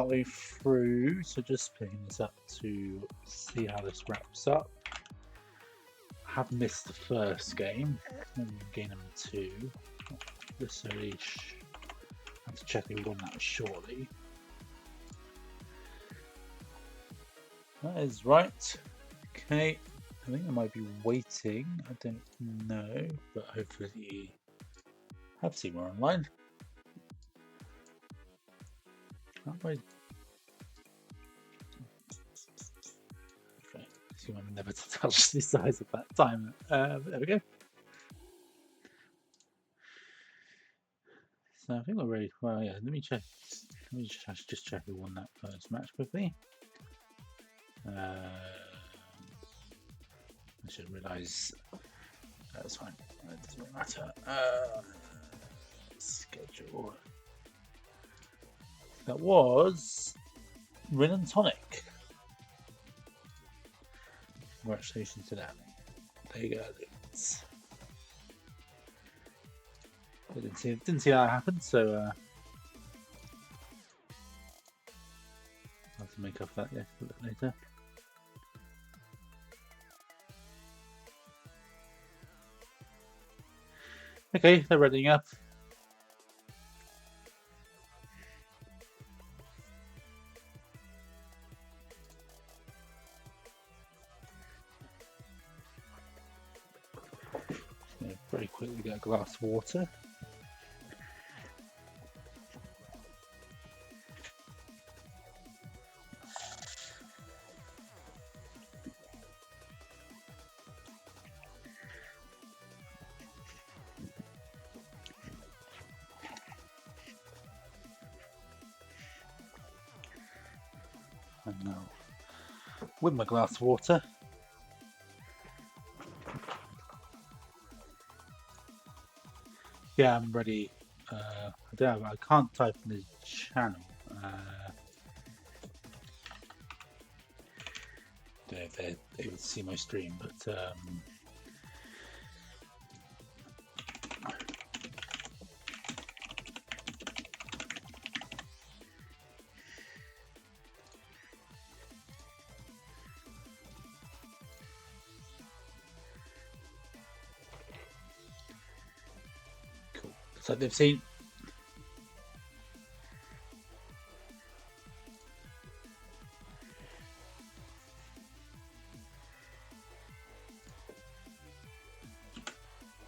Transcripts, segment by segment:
partway through, so just picking this up to see how this wraps up. I have missed the first game, game number 2. This early, I have to check we won that shortly. That is right. Okay, I think I might be waiting. I don't know, but hopefully I have seen more online. How do I? Okay, assume I'm never to touch the size of that timer. There we go. So I think we're ready. Well, yeah. Let me check. Let me just check who won that first match quickly. I should realise. That's fine. It doesn't really matter. Schedule. That was Rin and Tonic. Congratulations to them. There you go. I didn't see that happen, so I'll have to make up for that a little bit later. Okay, they're readying up. Very quickly get a glass of water. And now, with my glass of water, yeah, I'm ready. I can't type in the channel. They're able to see my stream, but cool. So they've seen.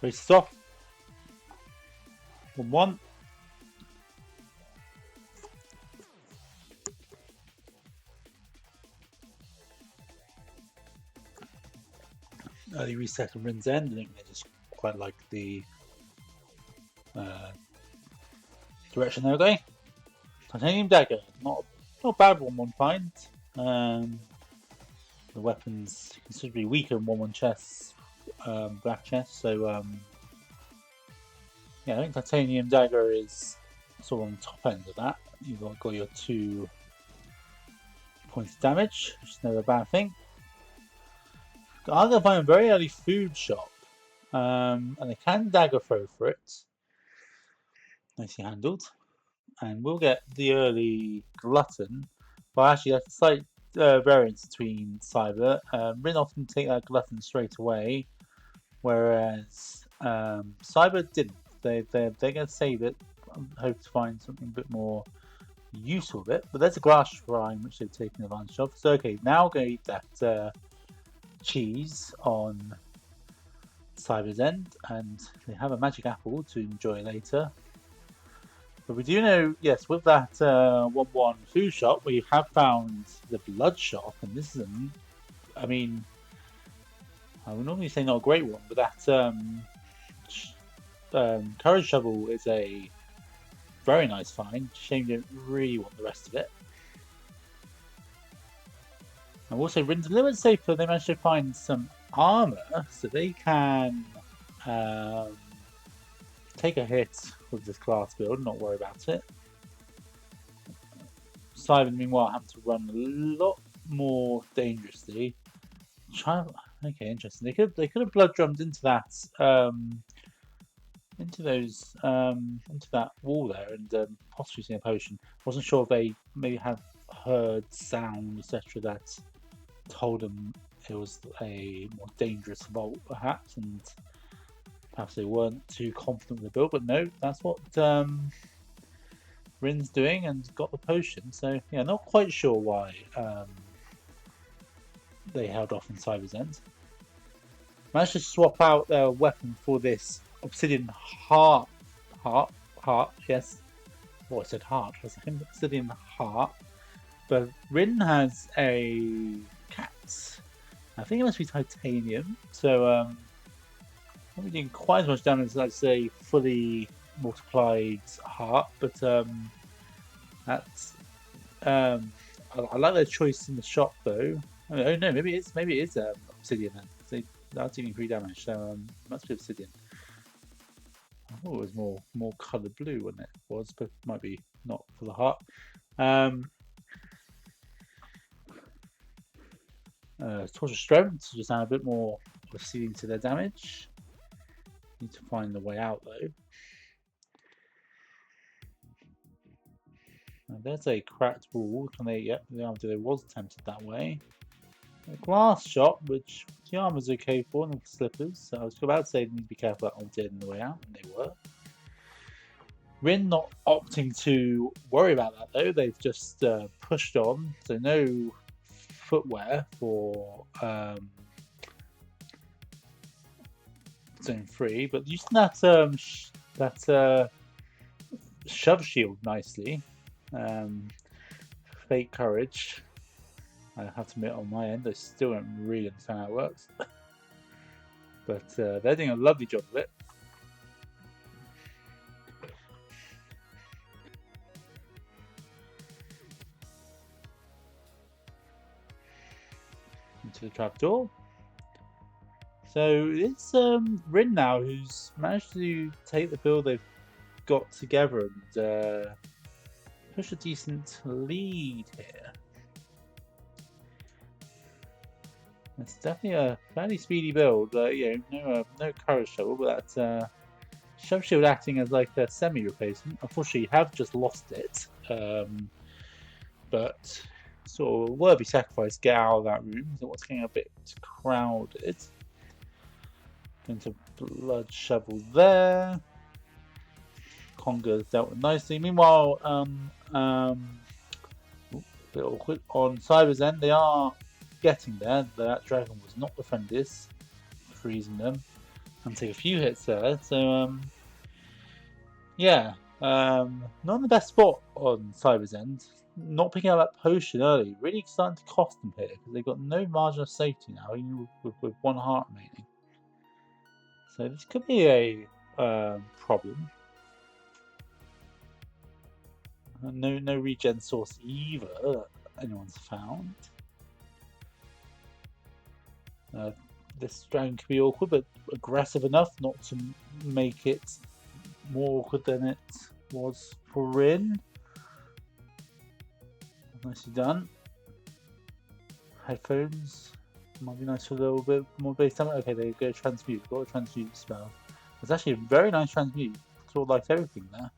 Race off. 1-1. Early reset on Rin's end. I think they just quite like the direction they were going. Titanium dagger, not bad 1-1 find. The weapons considerably weaker in 1-1 chests, black chests. So yeah, I think titanium dagger is sort of on the top end of that. You've got your 2 points of damage, which is never a bad thing. I'm gonna find a very early food shop, and they can dagger throw for it. Nicely handled. And we'll get the early glutton. Well, actually, that's a slight variance between Cyber. Rin often take that glutton straight away, whereas Cyber didn't. They're going to save it. Hope to find something a bit more useful with it. But there's a glass shrine which they've taken advantage of. So okay, now we're going to eat that cheese on Cyber's end, and they have a magic apple to enjoy later. But we do know, yes, with that 1-1 food shop, we have found the blood shop, and this is I mean, I would normally say not a great one, but that courage shovel is a very nice find. Shame you don't really want the rest of it. I will say Rin's a little bit safer. They managed to find some armor, so they can take a hit with this class build, not worry about it. Simon, meanwhile, have to run a lot more dangerously. Okay, interesting. They could have blood drummed into that into those into that wall there and possibly seeing a potion. Wasn't sure if they maybe had heard sound, etc., that told them it was a more dangerous vault, perhaps, and perhaps they weren't too confident with the build. But no, that's what Rin's doing and got the potion. So yeah, not quite sure why they held off in Cyber's End. Managed to swap out their weapon for this obsidian heart. Yes. Oh, I said heart. I said obsidian heart. But Rin has a cat. I think it must be titanium. So not really doing quite as much damage as a fully multiplied heart, but that's I like their choice in the shop though. Oh no, maybe it is obsidian then. That's dealing 3 damage, so must be obsidian. I thought it was more coloured blue when it was, but might be not for the heart. Torch of Strength to just add a bit more obsidian to their damage. Need to find the way out though. There's a cracked wall. Can they? Yep, the armor was attempted that way. A glass shot, which the armor's okay for, and the slippers. So I was about to say they need to be careful about on the way out, and they were. Rin not opting to worry about that though. They've just pushed on, so no footwear for zone 3, but using that shove shield nicely. Fake courage. I have to admit, on my end, I still don't really understand how it works. But they're doing a lovely job of it. Into the trapdoor. So it's Rin now who's managed to take the build they've got together and push a decent lead here. It's definitely a fairly speedy build. No courage shovel, but that shove shield acting as like a semi-replacement. Unfortunately, you have just lost it, but sort of worthy sacrifice to get out of that room. So what's getting a bit crowded. Into blood shovel there. Conga dealt with nicely. Meanwhile, a bit awkward on Cyber's end. They are getting there. That dragon was not the friendliest, freezing them and take a few hits there. So yeah, not in the best spot on Cyber's end. Not picking up that potion early, really starting to cost them here because they've got no margin of safety now, even with 1 heart remaining. So this could be a problem. No regen source either that anyone's found. This dragon could be awkward, but aggressive enough not to make it more awkward than it was for Rin. Nicely done. Headphones might be nice for a little bit more base damage. Okay, there you go. Transmute. Got a transmute spell. It's actually a very nice transmute. Sort of likes everything there.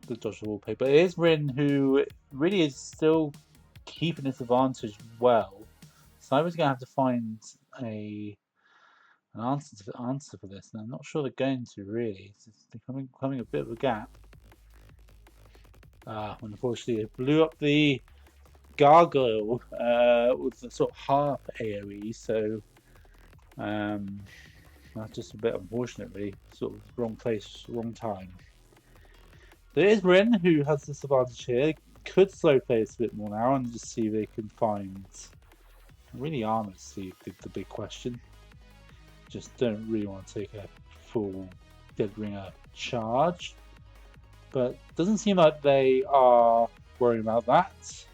Good dodge the wallpaper. It is Rin who really is still keeping this advantage well. Cyber's going to have to find an answer for this, and I'm not sure they're going to really. It's becoming a bit of a gap. Unfortunately, it blew up the gargoyle with the sort of harp AoE, so that's just a bit unfortunate, really. Sort of wrong place, wrong time. There is Rin who has this advantage here. Could slow play this a bit more now and just see if they can find really armors. The big question. Just don't really want to take a full Deadbringer charge, but doesn't seem like they are worrying about that.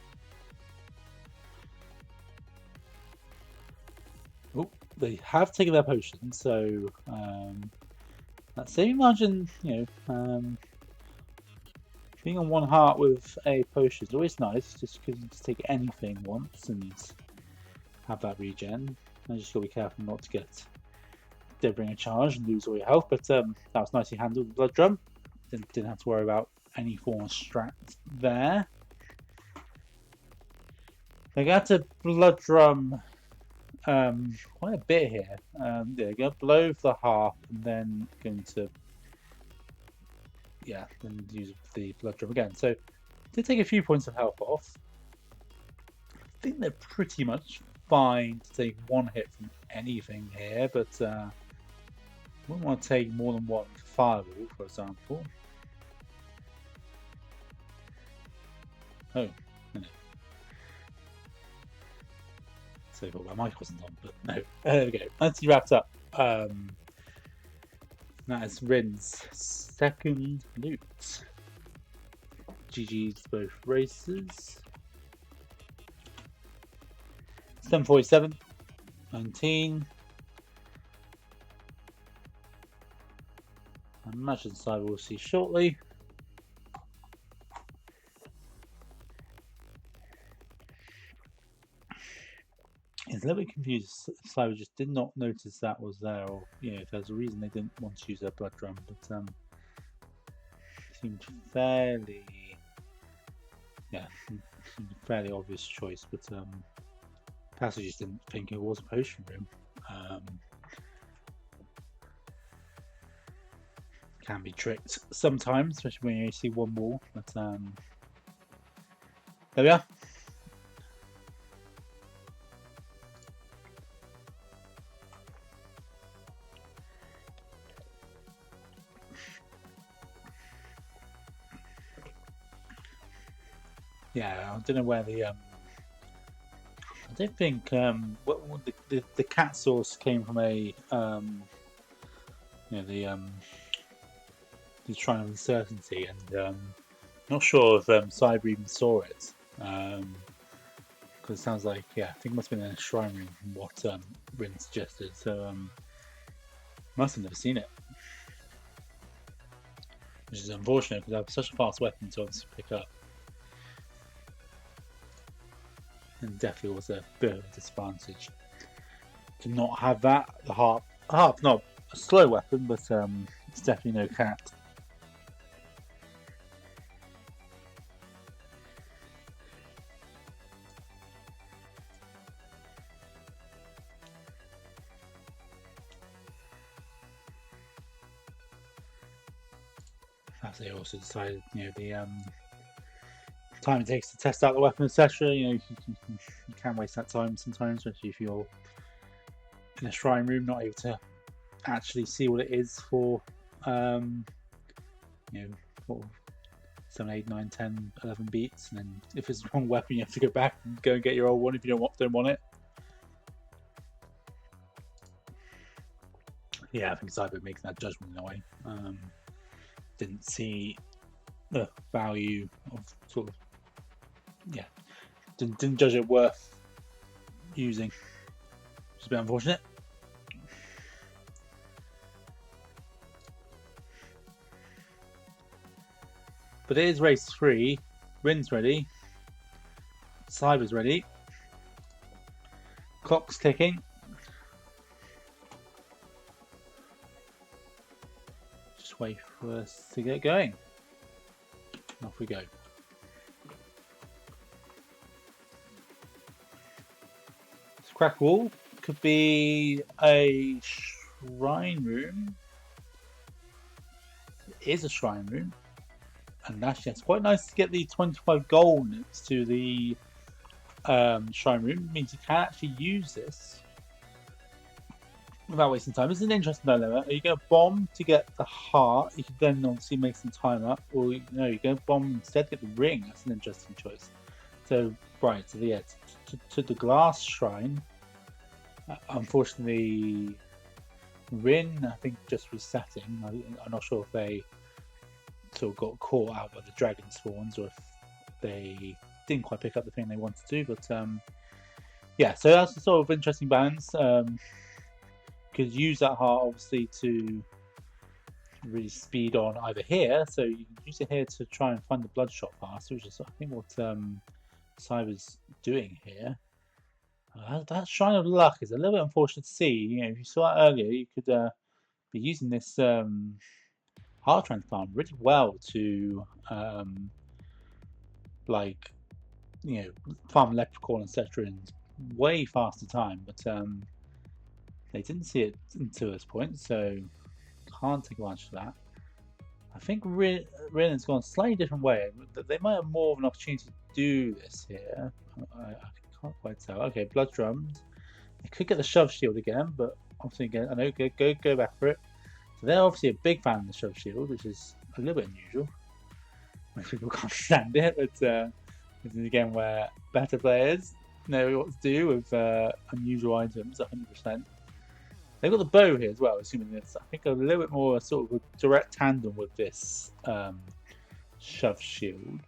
Oh, they have taken their potion, so that saving margin, being on 1 heart with a potion is always nice, just because you just take anything once and have that regen. I just got to be careful not to get did bring a charge and lose all your health, but that was nicely handled. The blood drum didn't have to worry about any form of strat there. They got to blood drum quite a bit here. Yeah, go blow for the half, and then going to then use the blood drum again. So did take a few points of health off. I think they're pretty much fine to take one hit from anything here, but wouldn't want to take more than one fireball, for example. Oh, no. So I thought my mic wasn't on, but no. There we go. That's wrapped up. That is Rin's second loot. GG's both races. 747, 19. I imagine Cyber will see shortly. It's a little bit confused. Cyber just did not notice that was there, or if there's a reason they didn't want to use their blood drum, but seemed fairly, fairly obvious choice. But perhaps I just didn't think it was a potion room. Can be tricked sometimes, especially when you see one wall. But there we are. Yeah, I don't know where the I don't think the cat source came from a the Shrine of Uncertainty, and not sure if Cyber even saw it, because it sounds like I think it must have been in a shrine room from what Rin suggested, so must have never seen it, which is unfortunate because I have such a fast weapon to obviously pick up. And definitely was a bit of a disadvantage to not have that. The harp not a slow weapon, but it's definitely no cat. As they also decided, the time it takes to test out the weapon, etc. You can waste that time sometimes, especially if you're in a shrine room, not able to actually see what it is for, for 7, 8, 9, 10, 11 beats, and then if it's the wrong weapon, you have to go back and go and get your old one if you don't want it. Yeah, I think Cyber makes that judgment in a way. Didn't see the value of didn't judge it worth using, which is a bit unfortunate. But it is race 3. Rin's ready. Cyber's ready. Clock's ticking. Just wait for us to get going. Off we go. This crack wall could be a shrine room. It is a shrine room. And actually, it's quite nice to get the 25 gold next to the shrine room. It means you can actually use this without wasting time. It's an interesting dilemma. Are you going to bomb to get the heart? You can then obviously make some time up, or you're going to bomb instead, get the ring. That's an interesting choice. So, right, to the glass shrine. Unfortunately, Rin, I think, just resetting. I'm not sure if they sort of got caught out by the dragon spawns, or if they didn't quite pick up the thing they wanted to. But so that's the sort of interesting balance. Could use that heart obviously to really speed on either here, so you can use it here to try and find the bloodshot faster, which is I think what Cyber's doing here. That Shrine of Luck is a little bit unfortunate to see. You know, if you saw that earlier, you could be using this heart transplant really well to like, you know, farm Leprechaun, etc. in way faster time. But they didn't see it until this point, so can't take advantage of that. I think Rin's gone a slightly different way. They might have more of an opportunity to do this here. I can't quite tell. Okay, Blood Drums. They could get the Shove Shield again, but obviously again, I know go back for it. So they're obviously a big fan of the Shove Shield, which is a little bit unusual. Most people can't stand it, but this is again where better players know what to do with unusual items, 100%. They've got the bow here as well, assuming it's, I think, a little bit more sort of a direct tandem with this Shove Shield.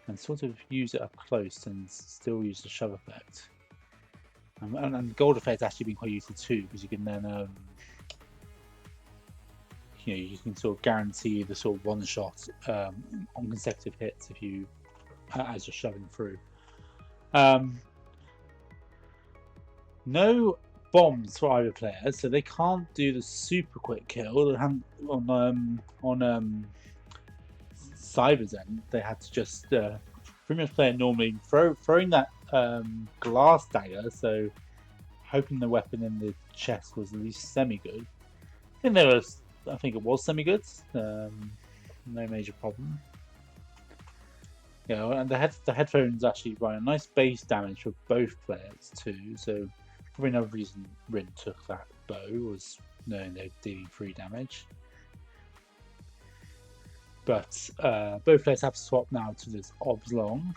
And sort of use it up close and still use the Shove effect. And Gold effect actually been quite useful too, because you can then, you know, you can sort of guarantee the sort of one shot on consecutive hits if you, as you're shoving through. No bombs for either player, so they can't do the super quick kill. On Cyber's end, they had to just pretty much play it normally, throwing that glass dagger, so hoping the weapon in the chest was at least semi-good. I think it was semi-good. No major problem. You know, and the headphones actually run a nice base damage for both players too, so probably another reason Rin took that bow was knowing they're dealing 3 damage. But both players have to swap now to this Obs Long.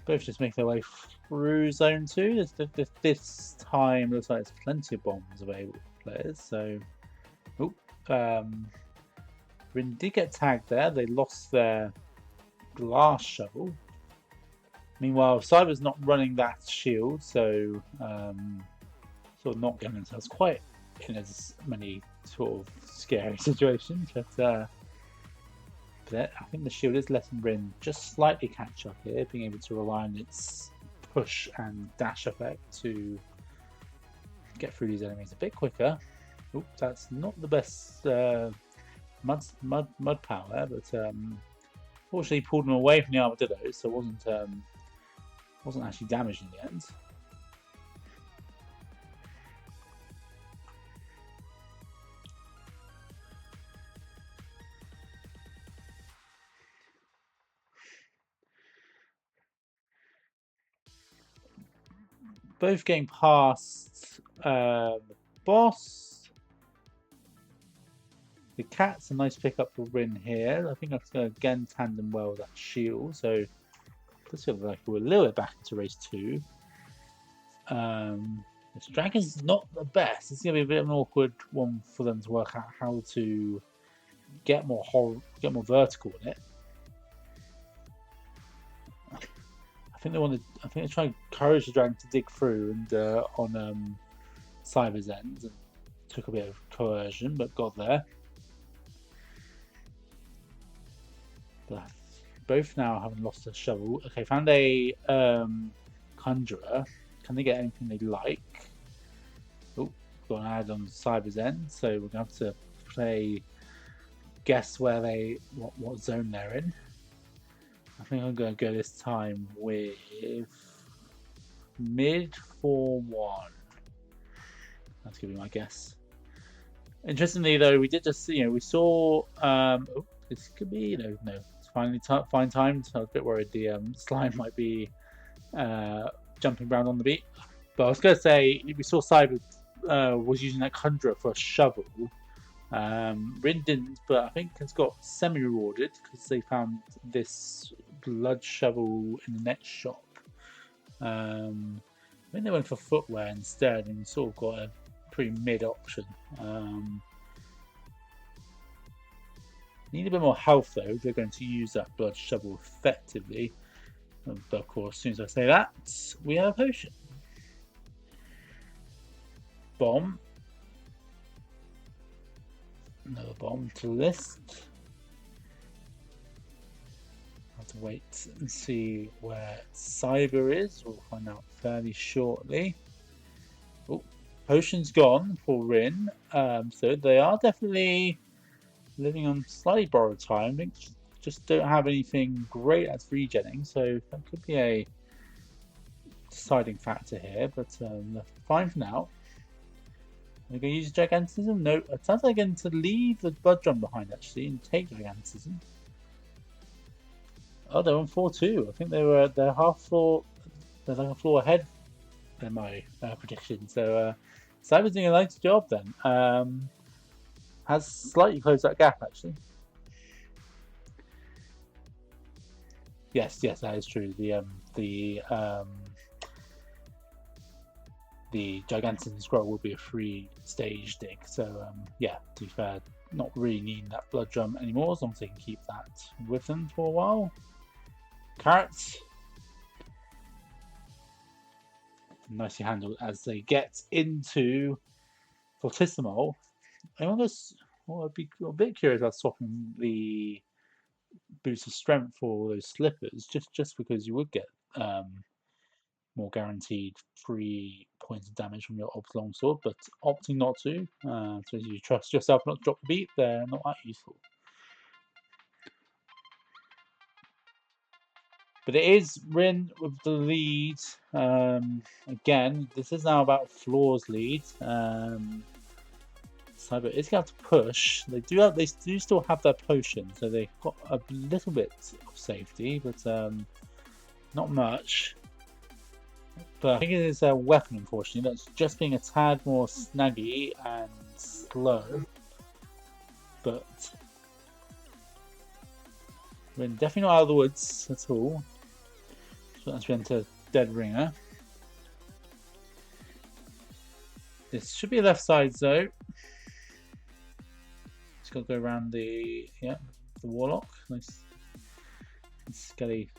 Both just make their way through Zone 2. This time looks like there's plenty of bombs available for players, so... Rin did get tagged there. They lost their glass shovel. Meanwhile, Cyber's not running that shield, so sort of not getting themselves quite in as many sort of scary situations. But I think the shield is letting Rin just slightly catch up here, being able to rely on its push and dash effect to get through these enemies a bit quicker. Oops, that's not the best mud power, but fortunately pulled him away from the armadillo, so it wasn't actually damaged in the end. Both getting past the boss. The cat's a nice pickup for Rin here. I think that's going to again tandem well with that shield, so let's feel like we're a little bit back into race 2. This dragon's not the best. It's going to be a bit of an awkward one for them to work out how to get more vertical in it. I think they try and encourage the dragon to dig through, and on Cyber's end, and took a bit of coercion, but got there. But both now having lost a shovel. Okay, found a conjurer. Can they get anything they like? Oh, got an ad on Cyber's end, so we're gonna have to guess where what zone they're in. I think I'm gonna go this time with mid 4-1. That's gonna be my guess. Interestingly, though, we did just we saw this could be no. It's finally fine timed. I was a bit worried the slime might be jumping around on the beat, but I was gonna say we saw Cyber was using that conjurer for a shovel. Rin didn't, but I think it's got semi-rewarded because they found this blood shovel in the next shop. I think they went for footwear instead and sort of got a pretty mid option. Need a bit more health though if they're going to use that blood shovel effectively. But of course, as soon as I say that, we have a potion. Bomb. Another bomb to the list. to wait and see where Cyber is. We'll find out fairly shortly. Oh, Potion's gone for Rin. So they are definitely living on slightly borrowed time. They just don't have anything great at regenning, so that could be a deciding factor here. But they're fine for now. They're going to use Gigantism. No, it sounds like they're going to leave the Blood Drum behind actually and take Gigantism. Oh, they're on 4-2. I think they're half floor. They're like a floor ahead in my prediction. So Cyber's doing a nice job then. Has slightly closed that gap actually. Yes, that is true. The Gigantism Scroll will be a free stage dig. So yeah, to be fair, not really needing that Blood Drum anymore, as long as they can keep that with them for a while. Carrots. Nicely handled as they get into Fortissimo. I'd be a bit curious about swapping the boost of strength for those slippers, just because you would get more guaranteed 3 points of damage from your Ob's Longsword, but opting not to, so you trust yourself not to drop the beat, they're not that useful. But it is Rin with the lead. Again, this is now about Floor's lead. Cyber is going to have to push. They do still have their potion, so they've got a little bit of safety, but not much. But I think it is a weapon, unfortunately, that's just being a tad more snaggy and slow. But we're definitely not out of the woods at all. So that's been to Dead Ringer. This should be left side though. Just got to go around the Warlock. Nice skelly.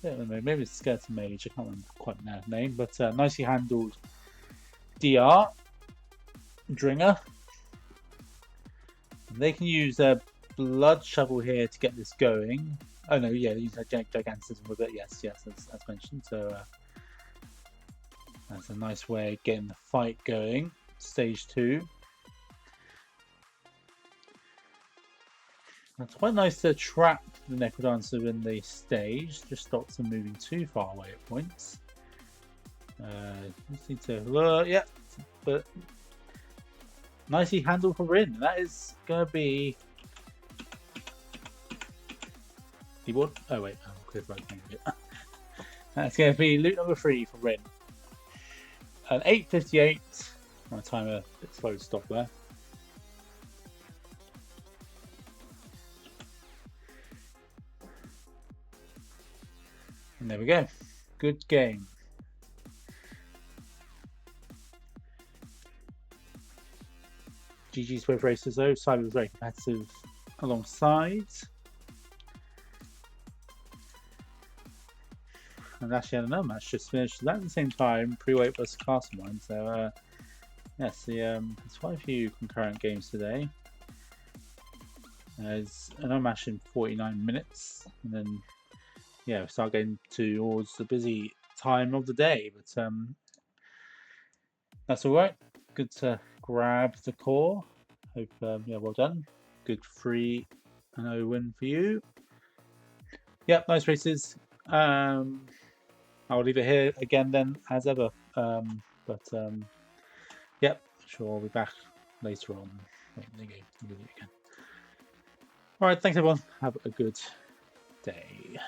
Maybe it's Skeleton Mage, I can't remember quite the name, but nicely handled DR. Dringer. They can use their Blood Shovel here to get this going. Oh no, yeah, they use their Gigantism with it, yes, as mentioned. So that's a nice way of getting the fight going. Stage 2. It's quite nice to trap the Necrodancer in the stage, just stops them moving too far away at points. Just need to yeah, but nicely handled for Rin. That is going to be keyboard. Oh wait, I'll clear the right thing. That's going to be loot number 3 for Rin. An 8:58. My timer a bit slow to stop there. And there we go. Good game. GG's both races though. Cyber was very competitive alongside. And actually, another match just finished at the same time. Pre-weight versus Castlemine. So, yes, there's quite a few concurrent games today. There's another match in 49 minutes, and then yeah, we start getting towards the busy time of the day. But that's all right. Good to grab the core. Hope yeah, well done. Good 3-0 win for you. Yep, nice races. I'll leave it here again then, as ever. Yep, sure I'll be back later on. Wait, there you go. Again. All right, thanks everyone. Have a good day.